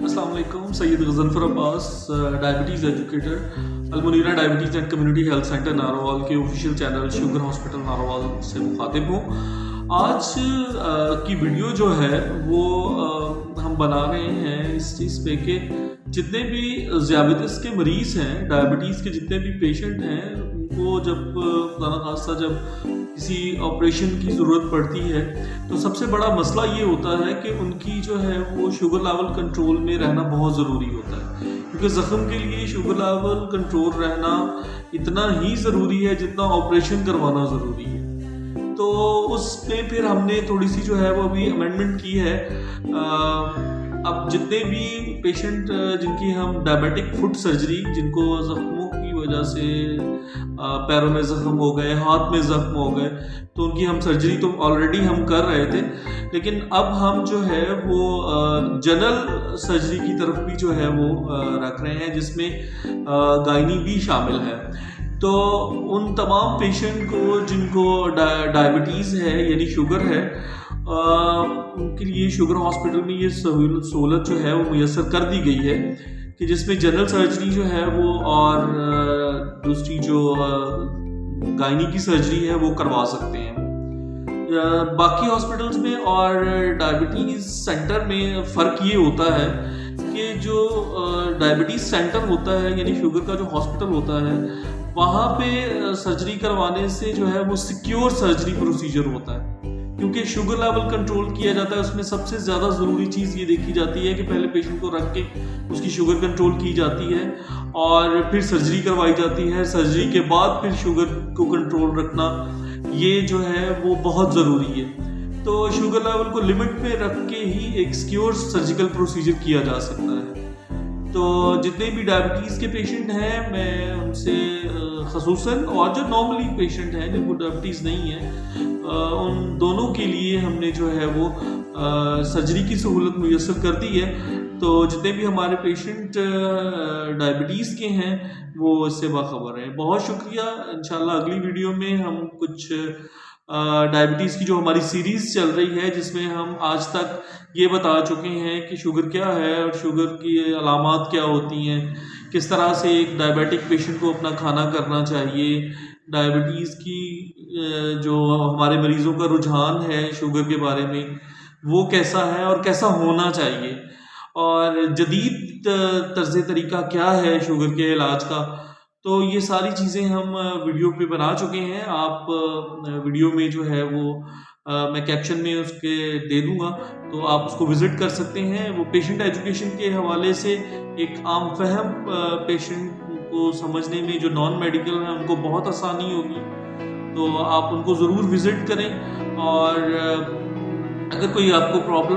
अस्सलाम वालेकुम। Syed Ghazanfar Abbas, diabetes educator, Almunira diabetes and community health centre Narowal के official channel sugar hospital Narowal से मुखातिब हूँ। आज की वीडियो जो है वो हम बना रहे हैं इस चीज़ पे कि जितने भी ज़ियाबतीस के मरीज़ हैं, डायबिटीज़ के जितने भी पेशेंट हैं, उनको जब खुदा खास्ता जब किसी ऑपरेशन की ज़रूरत पड़ती है तो सबसे बड़ा मसला ये होता है कि उनकी जो है वो शुगर लेवल कंट्रोल में रहना बहुत ज़रूरी होता है, क्योंकि ज़ख्म के लिए शुगर लेवल कंट्रोल रहना इतना ही ज़रूरी है जितना ऑपरेशन करवाना ज़रूरी है। तो उसमें फिर हमने थोड़ी सी जो है वो अभी अमेंडमेंट की है। अब जितने भी पेशेंट जिनकी हम डायबिटिक फुट सर्जरी, जिनको ज़ख्मों की वजह से पैरों में ज़ख्म हो गए, हाथ में ज़ख्म हो गए, तो उनकी हम सर्जरी तो ऑलरेडी हम कर रहे थे, लेकिन अब हम जो है वो जनरल सर्जरी की तरफ भी जो है वो रख रहे हैं, जिसमें गायनी भी शामिल है। तो उन तमाम पेशेंट को जिनको डायबिटीज़ है यानी शुगर है, उनके लिए शुगर हॉस्पिटल में ये सहूलत जो है वो मुयस्सर कर दी गई है कि जिसमें जनरल सर्जरी जो है वो और दूसरी जो गायनी की सर्जरी है वो करवा सकते हैं। बाकी हॉस्पिटल्स में और डायबिटीज़ सेंटर में फ़र्क ये होता है कि जो डायबिटीज़ सेंटर होता है यानी शुगर का जो हॉस्पिटल होता है, वहाँ पे सर्जरी करवाने से जो है वो सिक्योर सर्जरी प्रोसीजर होता है, क्योंकि शुगर लेवल कंट्रोल किया जाता है। उसमें सबसे ज़्यादा ज़रूरी चीज़ ये देखी जाती है कि पहले पेशेंट को रख के उसकी शुगर कंट्रोल की जाती है और फिर सर्जरी करवाई जाती है। सर्जरी के बाद फिर शुगर को कंट्रोल रखना ये जो है वो बहुत ज़रूरी है। तो शुगर लेवल को लिमिट में रख के ही एक सिक्योर सर्जिकल प्रोसीजर किया जा सकता है। तो जितने भी डायबिटीज़ के पेशेंट हैं, मैं उनसे ख़ुसूसन और जो नॉर्मली पेशेंट हैं जिनको डायबिटीज़ नहीं है, उन दोनों के लिए हमने जो है वो सर्जरी की सहूलत मुयस्सर कर दी है। तो जितने भी हमारे पेशेंट डायबिटीज़ के हैं वो इससे बाखबर हैं। बहुत शुक्रिया। इंशाल्लाह अगली वीडियो में हम कुछ डायबिटीज़ की जो हमारी सीरीज़ चल रही है, जिसमें हम आज तक ये बता चुके हैं कि शुगर क्या है और शुगर की अलामात क्या होती हैं, किस तरह से एक डायबिटिक पेशेंट को अपना खाना करना चाहिए, डायबिटीज़ की जो हमारे मरीज़ों का रुझान है शुगर के बारे में वो कैसा है और कैसा होना चाहिए, और जदीद तर्ज़ तरीका क्या है शुगर के इलाज का। तो ये सारी चीज़ें हम वीडियो पे बना चुके हैं। आप वीडियो में जो है वो मैं कैप्शन में उसके दे दूंगा, तो आप उसको विज़िट कर सकते हैं। वो पेशेंट एजुकेशन के हवाले से एक आम फहम पेशेंट को समझने में जो नॉन मेडिकल हैं उनको बहुत आसानी होगी, तो आप उनको ज़रूर विज़िट करें। और अगर कोई आपको प्रॉब्लम